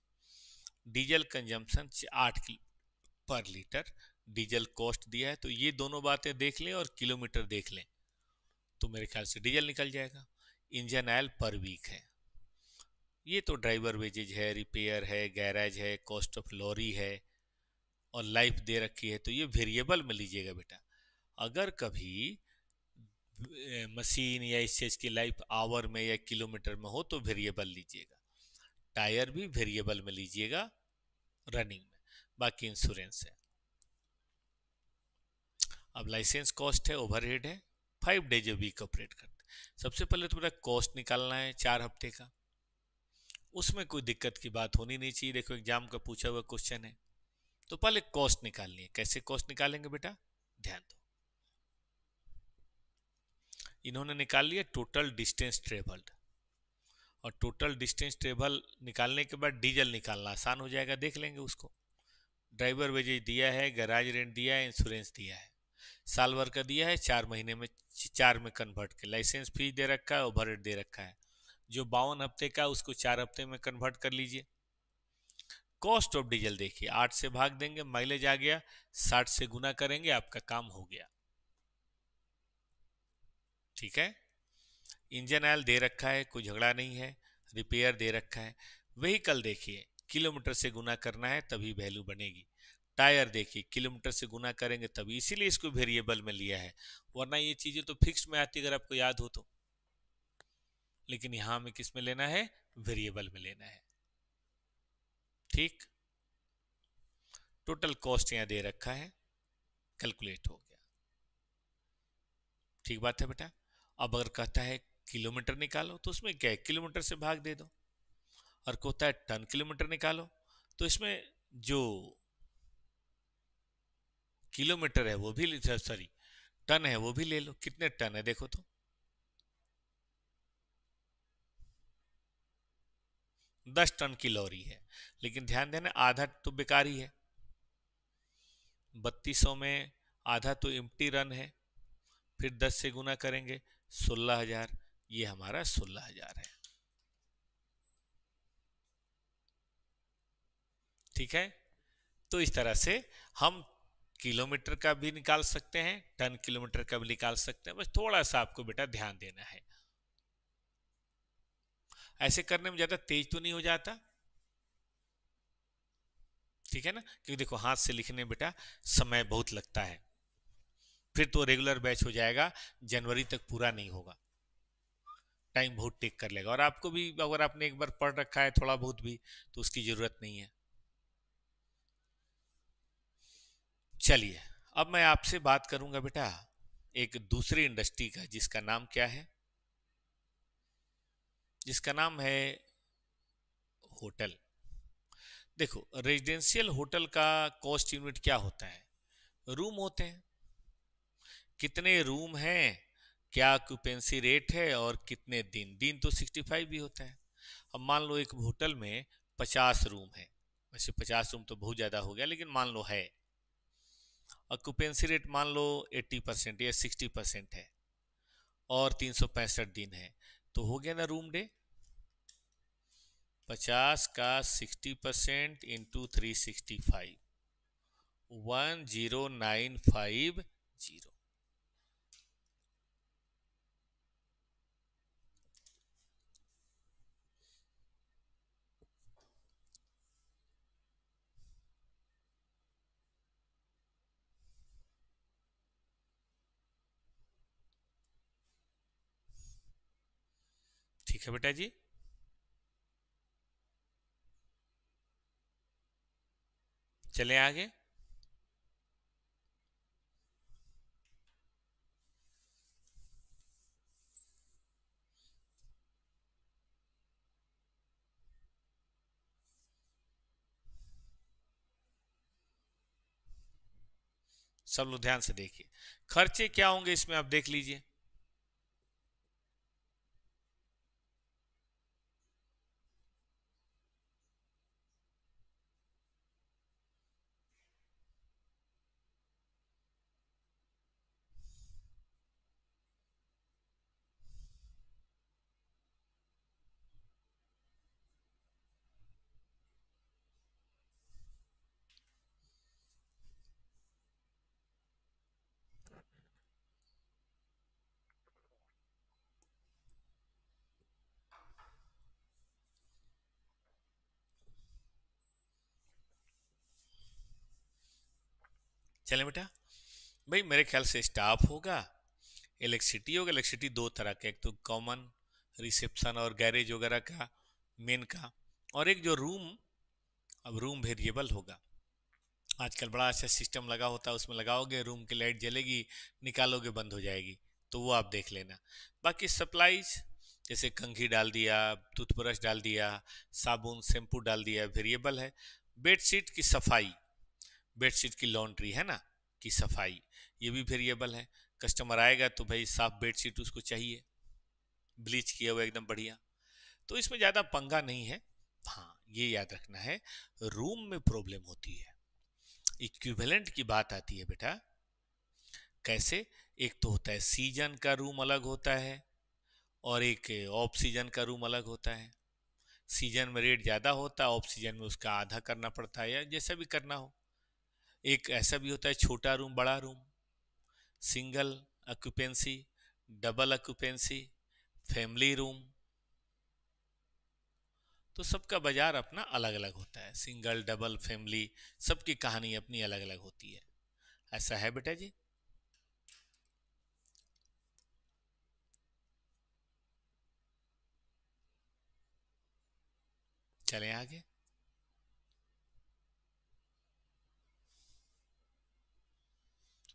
डीजल कंजम्पशन 8 पर लीटर, डीजल कॉस्ट दिया है, तो ये दोनों बातें देख लें और किलोमीटर देख लें तो मेरे ख्याल से डीजल निकल जाएगा। इंजन ऑयल पर वीक है, ये तो ड्राइवर वेजेज है, रिपेयर है, गैराज है, कॉस्ट ऑफ लॉरी है, और लाइफ दे रखी है, तो ये वेरिएबल में लीजिएगा बेटा। अगर कभी मशीन या इस चीज की लाइफ आवर में या किलोमीटर में हो तो वेरिएबल लीजिएगा। टायर भी वेरिएबल में लीजिएगा रनिंग में, बाकी इंश्योरेंस है। अब लाइसेंस कॉस्ट है, ओवरहेड है, 5 डेज ए वीक ऑपरेट करते। सबसे पहले तो बेटा कॉस्ट निकालना है 4 हफ्ते का, उसमें कोई दिक्कत की बात होनी नहीं चाहिए। देखो एग्जाम का पूछा हुआ क्वेश्चन है, तो पहले कॉस्ट निकालनी है। कैसे कॉस्ट निकालेंगे बेटा, ध्यान दो। इन्होंने निकाल लिया टोटल डिस्टेंस ट्रेवल्ड, और टोटल डिस्टेंस ट्रेवल निकालने के बाद डीजल निकालना आसान हो जाएगा, देख लेंगे उसको। ड्राइवर वेजेज दिया है, गैराज रेंट दिया है, इंश्योरेंस दिया है, साल भर का दिया है, 4 महीने में 4 में कन्वर्ट के, लाइसेंस फीस दे रखा है, ओवरहेड दे रखा है। जो 52 हफ्ते का उसको 4 हफ्ते में कन्वर्ट कर लीजिए। कॉस्ट ऑफ डीजल देखिए, 8 से भाग देंगे, माइलेज आ गया, 60 से गुना करेंगे, आपका काम हो गया, ठीक है। इंजन ऑयल दे रखा है, कोई झगड़ा नहीं है, रिपेयर दे रखा है। व्हीकल देखिए, किलोमीटर से गुना करना है तभी वैल्यू बनेगी। टायर देखिए, किलोमीटर से गुना करेंगे तभी, इसीलिए इसको वेरिएबल में लिया है, वरना ये चीजें तो फिक्स में आती अगर आपको याद हो तो, लेकिन यहां हमें किस में लेना है, वेरिएबल में लेना है, ठीक। टोटल कॉस्ट यहां दे रखा है, कैलकुलेट हो गया, ठीक बात है बेटा। अब अगर कहता है किलोमीटर निकालो तो उसमें क्या है, किलोमीटर से भाग दे दो। और कहता है टन किलोमीटर निकालो तो इसमें जो किलोमीटर है वो भी, सॉरी टन है वो भी ले लो। कितने टन है देखो तो, 10 टन की लॉरी है, लेकिन ध्यान देना आधा तो बेकारी है, 3200 में आधा तो एम्प्टी रन है, फिर 10 से गुना करेंगे 16,000, ये हमारा 16,000 है, ठीक है। तो इस तरह से हम किलोमीटर का भी निकाल सकते हैं, टन किलोमीटर का भी निकाल सकते हैं, बस थोड़ा सा आपको बेटा ध्यान देना है। ऐसे करने में ज्यादा तेज तो नहीं हो जाता, ठीक है ना, क्योंकि देखो हाथ से लिखने में बेटा समय बहुत लगता है, फिर तो रेगुलर बैच हो जाएगा, जनवरी तक पूरा नहीं होगा, टाइम बहुत टेक कर लेगा, और आपको भी अगर आपने एक बार पढ़ रखा है थोड़ा बहुत भी तो उसकी जरूरत नहीं है। चलिए, अब मैं आपसे बात करूंगा बेटा एक दूसरी इंडस्ट्री का, जिसका नाम क्या है, जिसका नाम है होटल। देखो रेजिडेंशियल होटल का कॉस्ट यूनिट क्या होता है, रूम होते हैं, कितने रूम हैं, क्या ऑक्यूपेंसी रेट है, और कितने दिन, दिन तो 65 भी होता है। अब मान लो एक होटल में 50 रूम है, वैसे 50 रूम तो बहुत ज़्यादा हो गया, लेकिन मान लो है, ऑक्यूपेंसी रेट मान लो 80% या 60% है, और 365 दिन है, तो हो गया ना रूम डे, 50 का 60% इंटू 365, 10950। ठीक है बेटा जी, चले आगे। सब लोग ध्यान से देखिए, खर्चे क्या होंगे इसमें आप देख लीजिए। चले बेटा, भाई मेरे ख्याल से स्टाफ होगा, इलेक्ट्रिसिटी होगा, इलेक्ट्रिसिटी दो तरह का, एक तो कॉमन रिसेप्शन और गैरेज वगैरह का, मेन का, और एक जो रूम, अब रूम वेरिएबल होगा, आजकल बड़ा अच्छा सिस्टम लगा होता है, उसमें लगाओगे रूम की लाइट जलेगी, निकालोगे बंद हो जाएगी, तो वो आप देख लेना। बाकी सप्लाईज जैसे कंघी डाल दिया, टूथब्रश डाल दिया, साबुन शैम्पू डाल दिया, वेरिएबल है। बेडशीट की सफाई, बेडशीट की लॉन्ड्री है ना, की सफाई, ये भी वेरिएबल है, कस्टमर आएगा तो भाई साफ बेडशीट उसको चाहिए, ब्लीच किया हुआ एकदम बढ़िया, तो इसमें ज़्यादा पंगा नहीं है। हाँ ये याद रखना है, रूम में प्रॉब्लम होती है, इक्विवेलेंट की बात आती है बेटा, कैसे, एक तो होता है सीजन का रूम अलग होता है, और एक ऑफ सीजन का रूम अलग होता है, सीजन में रेट ज़्यादा होता है, ऑफ सीजन में उसका आधा करना पड़ता है, या जैसा भी करना हो। एक ऐसा भी होता है छोटा रूम बड़ा room, single occupancy, double occupancy, family room, तो सबका बाजार अपना अलग अलग होता है, सिंगल डबल फैमिली, सबकी कहानी अपनी अलग अलग होती है, ऐसा है बेटा जी। चलें आगे,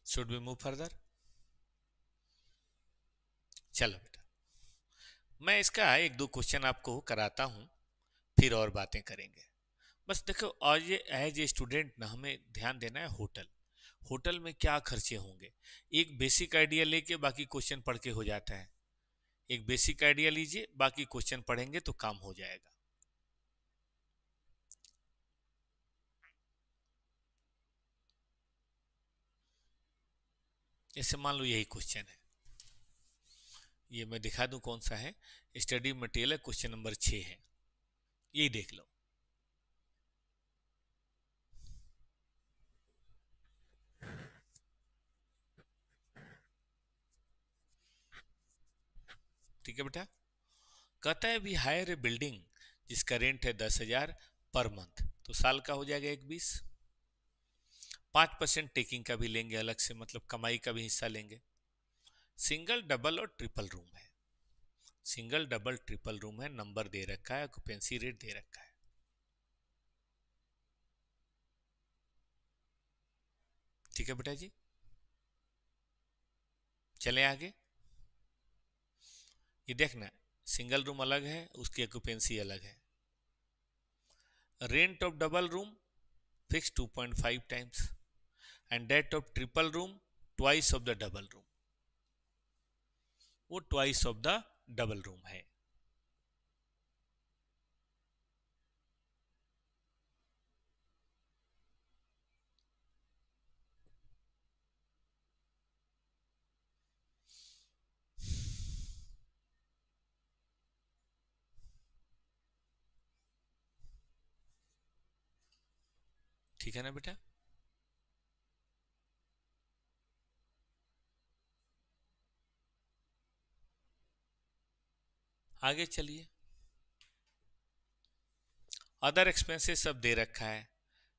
शुड वी मूव फर्दर, चलो बेटा मैं इसका एक दो क्वेश्चन आपको कराता हूं, फिर और बातें करेंगे। बस देखो आज ये एज ए स्टूडेंट ना हमें ध्यान देना है, होटल, होटल में क्या खर्चे होंगे, एक बेसिक आइडिया लेके बाकी क्वेश्चन पढ़ के हो जाता है, एक बेसिक आइडिया लीजिए, बाकी क्वेश्चन पढ़ेंगे तो काम हो जाएगा। जैसे मान लो यही क्वेश्चन है, ये मैं दिखा दूं कौन सा है, स्टडी मटेरियल है, क्वेश्चन नंबर 6 है, यही देख लो। ठीक है बेटा। कहता है वी हायर ए बिल्डिंग जिसका रेंट है 10,000 पर मंथ, तो साल का हो जाएगा 1,20। 5% टेकिंग का भी लेंगे अलग से, मतलब कमाई का भी हिस्सा लेंगे। सिंगल डबल और ट्रिपल रूम है, सिंगल डबल ट्रिपल रूम है, नंबर दे रखा है, ऑक्यूपेंसी रेट दे रखा है। ठीक है बेटा जी, चले आगे। ये देखना, सिंगल रूम अलग है, उसकी ऑक्यूपेंसी अलग है। Rent of double room fix 2.5 times and that of triple room twice of the double room, वो twice of the double room है। ठीक है ना बेटा। आगे चलिए, अदर एक्सपेंसेस सब दे रखा है,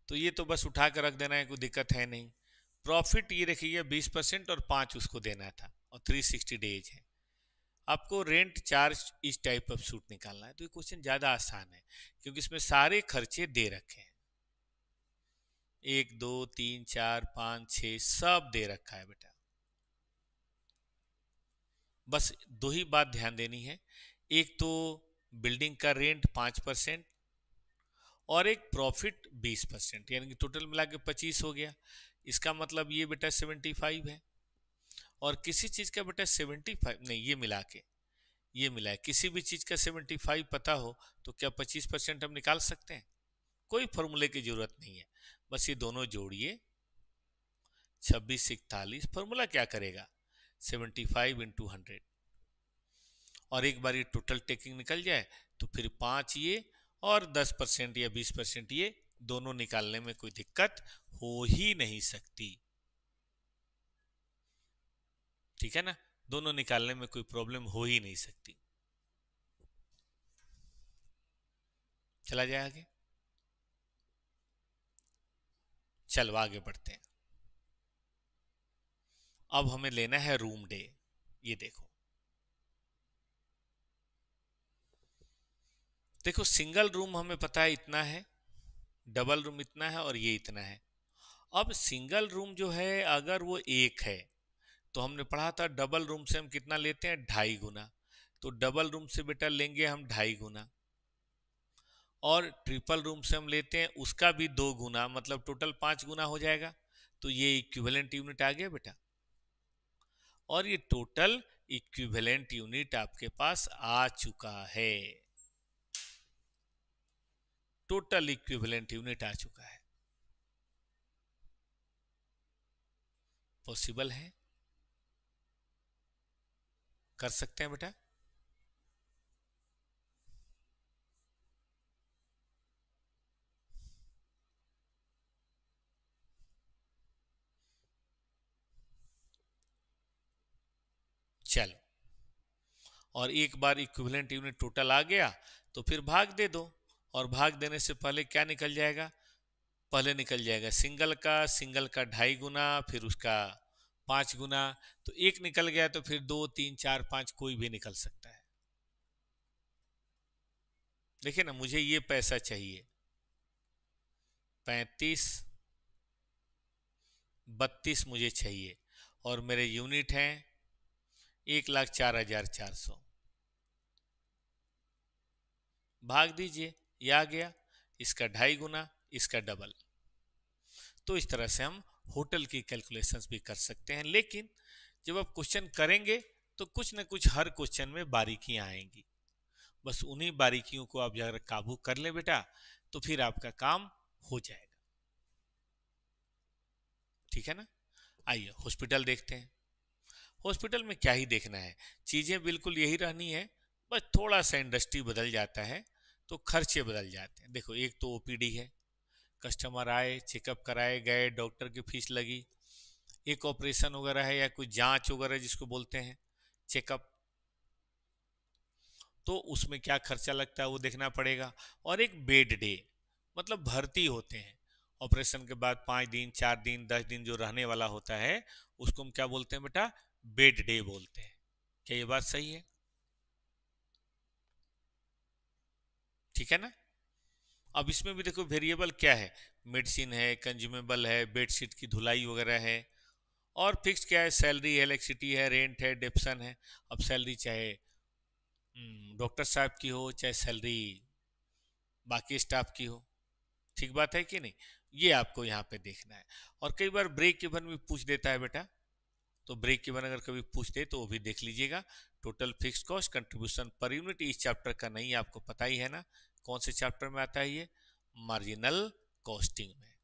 तो ये तो बस उठा कर रख देना है, कोई दिक्कत है नहीं। प्रॉफिट ये रखिए 20% और 5 उसको देना था, और 360 डेज है। आपको रेंट चार्ज इस टाइप ऑफ सूट निकालना है, तो ये क्वेश्चन ज़्यादा आसान है क्योंकि इसमें सारे खर्चे दे रखे हैं। 1 2 3 4 5 6 सब दे रखा है बेटा। बस दो ही बात ध्यान देनी है, एक तो बिल्डिंग का रेंट 5% और एक प्रॉफिट 20%, यानी कि टोटल मिला के 25 हो गया। इसका मतलब ये बेटा 75 है। और किसी चीज का बेटा 75 नहीं, ये मिला है, किसी भी चीज का 75 पता हो तो क्या 25% हम निकाल सकते हैं? कोई फॉर्मूले की जरूरत नहीं है, बस ये दोनों जोड़िए, 2641। फॉर्मूला क्या करेगा, 75 × 100, और एक बार ये टोटल टेकिंग निकल जाए तो फिर 5 ये और 10% या 20% ये, दोनों निकालने में कोई दिक्कत हो ही नहीं सकती। ठीक है ना, दोनों निकालने में कोई प्रॉब्लम हो ही नहीं सकती। चला जाए आगे, चलो आगे बढ़ते हैं। अब हमें लेना है रूम डे। ये देखो, देखो सिंगल रूम हमें पता है इतना है, डबल रूम इतना है और ये इतना है। अब सिंगल रूम जो है अगर वो एक है, तो हमने पढ़ा था डबल रूम से हम कितना लेते हैं, 2.5 गुना। तो डबल रूम से बेटा लेंगे हम 2.5 गुना, और ट्रिपल रूम से हम लेते हैं उसका भी 2 गुना, मतलब टोटल 5 गुना हो जाएगा। तो ये इक्विवेलेंट यूनिट आ गया बेटा, और ये टोटल इक्विवेलेंट यूनिट आपके पास आ चुका है। टोटल इक्विवेलेंट यूनिट आ चुका है। पॉसिबल है, कर सकते हैं बेटा। चलो, और एक बार इक्विवेलेंट यूनिट टोटल आ गया तो फिर भाग दे दो, और भाग देने से पहले क्या निकल जाएगा, पहले निकल जाएगा सिंगल का 2.5 गुना, फिर उसका 5 गुना। तो एक निकल गया तो फिर 2 3 4 5 कोई भी निकल सकता है। देखिए ना, मुझे ये पैसा चाहिए, 35 32 मुझे चाहिए, और मेरे यूनिट हैं 1,04,400। भाग दीजिए, ये आ गया, इसका 2.5 गुना, इसका डबल। तो इस तरह से हम होटल की कैलकुलेशंस भी कर सकते हैं, लेकिन जब आप क्वेश्चन करेंगे तो कुछ ना कुछ हर क्वेश्चन में बारीकियां आएंगी। बस उन्हीं बारीकियों को आप अगर काबू कर ले बेटा, तो फिर आपका काम हो जाएगा। ठीक है ना, आइए हॉस्पिटल देखते हैं। हॉस्पिटल में क्या ही देखना है, चीजें बिल्कुल यही रहनी है, बस थोड़ा सा इंडस्ट्री बदल जाता है तो खर्चे बदल जाते हैं। देखो, एक तो ओपीडी है, कस्टमर आए, चेकअप कराए गए, डॉक्टर की फीस लगी। एक ऑपरेशन वगैरह है या कोई जांच वगैरह जिसको बोलते हैं चेकअप, तो उसमें क्या खर्चा लगता है वो देखना पड़ेगा। और एक बेड डे, मतलब भर्ती होते हैं ऑपरेशन के बाद 5 दिन 4 दिन 10 दिन जो रहने वाला होता है, उसको हम क्या बोलते हैं बेटा? बेड डे बोलते हैं। क्या ये बात सही है? ठीक है ना? अब इसमें भी देखो वेरिएबल क्या है, मेडिसिन है, कंज्यूमेबल है, बेडशीट की धुलाई वगैरह है। और फिक्स क्या है? सैलरी है, इलेक्ट्रिसिटी है, रेंट है, डेप्सन है। अब सैलरी चाहे डॉक्टर साहब की हो, चाहे सैलरी बाकी स्टाफ की हो। ठीक बात है कि नहीं? ये आपको यहाँ पे देखना है। और कई बार ब्रेक इवन भी पूछ देता है बेटा, तो ब्रेक इवन अगर कभी पूछ दे तो वो भी देख लीजिएगा। Total fix cost contribution per unit इस चैप्टर का नहीं, आपको पता ही है ना कौन से चैप्टर में आता है ये? मार्जिनल कॉस्टिंग में।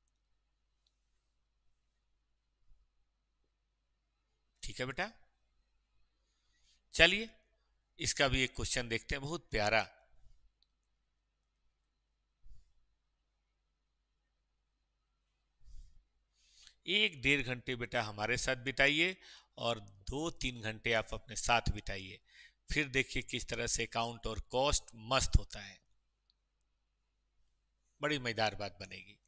ठीक है बेटा, चलिए इसका भी एक क्वेश्चन देखते हैं, बहुत प्यारा। 1 डेढ़ घंटे बेटा हमारे साथ बिताइए और 2 3 घंटे आप अपने साथ बिताइए, फिर देखिए किस तरह से अकाउंट और कॉस्ट मस्त होता है। बड़ी मजेदार बात बनेगी।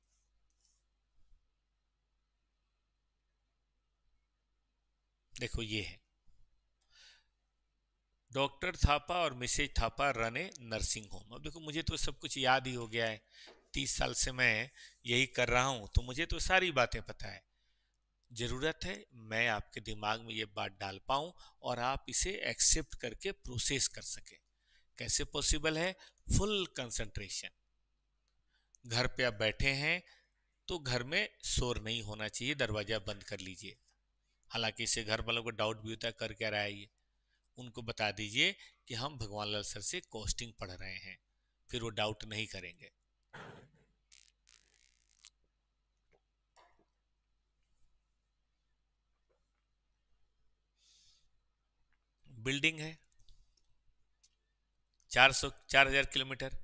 देखो ये है, डॉक्टर थापा और मिसेज थापा रने नर्सिंग होम। अब देखो मुझे तो सब कुछ याद ही हो गया है, 30 साल से मैं यही कर रहा हूं, तो मुझे तो सारी बातें पता है। जरूरत है मैं आपके दिमाग में ये बात डाल पाऊं और आप इसे एक्सेप्ट करके प्रोसेस कर सके। कैसे पॉसिबल है? Full concentration. घर पे आप बैठे हैं तो घर में शोर नहीं होना चाहिए, दरवाजा बंद कर लीजिए। हालांकि इससे घर वालों को डाउट भी होता है कर क्या रहा है ये, उनको बता दीजिए कि हम भगवान लाल सर से कॉस्टिंग पढ़ रहे हैं, फिर वो डाउट नहीं करेंगे। बिल्डिंग है 4,000 kilometre,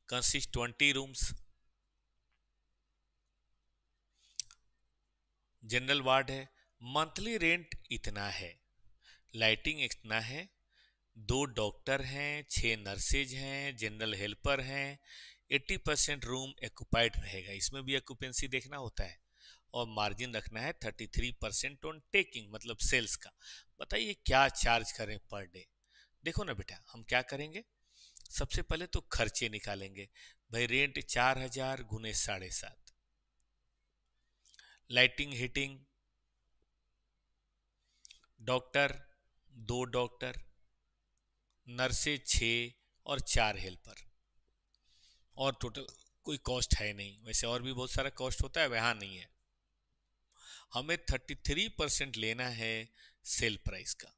consist 20 rooms, general ward है, मंथली रेंट इतना है, लाइटिंग इतना है, 2 डॉक्टर हैं, 6 नर्सेज हैं, जनरल हेल्पर हैं, 80% रूम एक्यूपाइड रहेगा, इसमें भी एक्यूपेंसी देखना होता है। और मार्जिन रखना है 33% ऑन टेकिंग, मतलब सेल्स का। बताइए क्या चार्ज करें पर डे? देखो ना बेटा, हम क्या करेंगे, सबसे पहले तो खर्चे निकालेंगे। भाई रेंट 4,000 गुने 7.5, lighting heating, doctor 2 doctor, nurses 6 और 4 हेल्पर, और टोटल कोई कॉस्ट है नहीं। वैसे और भी बहुत सारा कॉस्ट होता है, वहां नहीं है। हमें 33% लेना है सेल प्राइस का।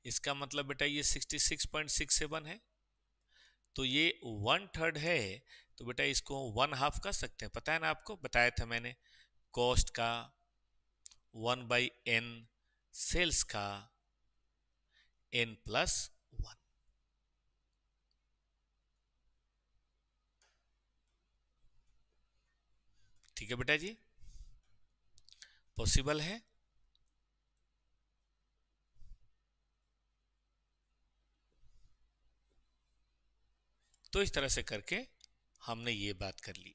इसका मतलब बेटा ये 66.67 है, तो ये 1/3 है। तो बेटा इसको 1/2 कर सकते हैं, पता है ना आपको, बताया था मैंने। कॉस्ट का 1/n, सेल्स का n+1। ठीक है बेटा जी, पॉसिबल है। तो इस तरह से करके हमने ये बात कर ली।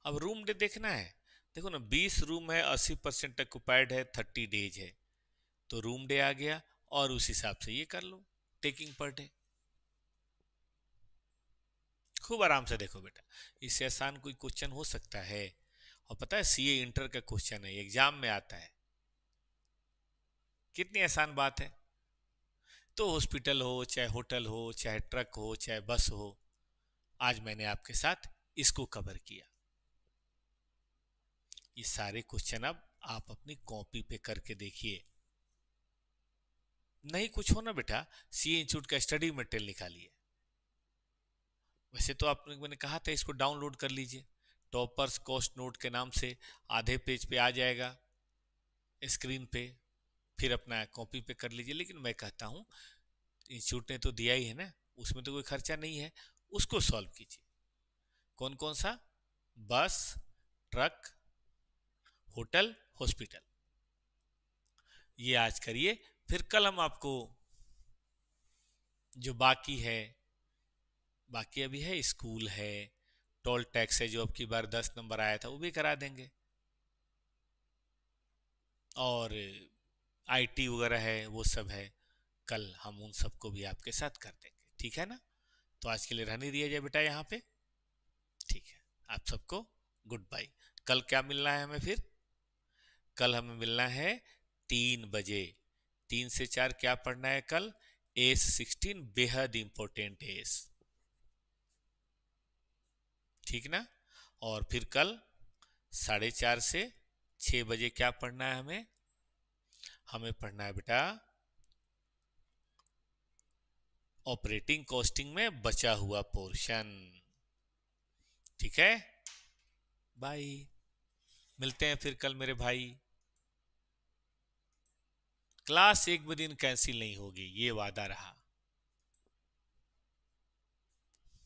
अब रूम डे देखना है। देखो ना, 20 रूम है, 80% ऑक्युपाइड है, 30 डेज है, तो रूम डे आ गया। और उस हिसाब से ये कर लो टेकिंग पर डे। खूब आराम से देखो बेटा, इससे आसान कोई क्वेश्चन हो सकता है? और पता है सीए इंटर का क्वेश्चन है, एग्जाम में आता है। कितनी आसान बात है। तो हॉस्पिटल हो, चाहे होटल हो, चाहे ट्रक हो, चाहे बस हो, आज मैंने आपके साथ इसको कवर किया। ये सारे क्वेश्चन अब आप अपनी कॉपी पे करके देखिए। नहीं कुछ हो ना बेटा, सीए इंस्टीट्यूट का स्टडी मटेरियल निकालिए। वैसे तो आपने, मैंने कहा था इसको डाउनलोड कर लीजिए, टॉपर्स कॉस्ट नोट के नाम से आधे पेज पे आ जाएगा स्क्रीन पे, फिर अपना कॉपी पे कर लीजिए। लेकिन मैं कहता हूँ इंस्टीट्यूट ने तो दिया ही है ना, उसमें तो कोई खर्चा नहीं है, उसको सॉल्व कीजिए। कौन कौन सा? बस, ट्रक, होटल, हॉस्पिटल, ये आज करिए, फिर कल हम आपको जो बाकी है, बाकी अभी है, स्कूल है, टोल टैक्स है जो अब की बार 10 नंबर आया था वो भी करा देंगे, और आईटी वगैरह है वो सब है, कल हम उन सबको भी आपके साथ कर देंगे, ठीक है ना। तो आज के लिए रहने दिया जाए बेटा यहाँ पे, ठीक है। आप सबको गुड बाय। कल क्या मिलना है हमें फिर? कल हमें मिलना है 3 बजे। 3 से 4 क्या पढ़ना है कल? एस 16 बेहद इंपॉर्टेंट एस, ठीक ना। और फिर कल 4:30 से 6 बजे क्या पढ़ना है हमें? हमें पढ़ना है बेटा ऑपरेटिंग कॉस्टिंग में बचा हुआ पोर्शन, ठीक है। बाय, मिलते हैं फिर कल मेरे भाई। क्लास एक भी दिन कैंसिल नहीं होगी, ये वादा रहा।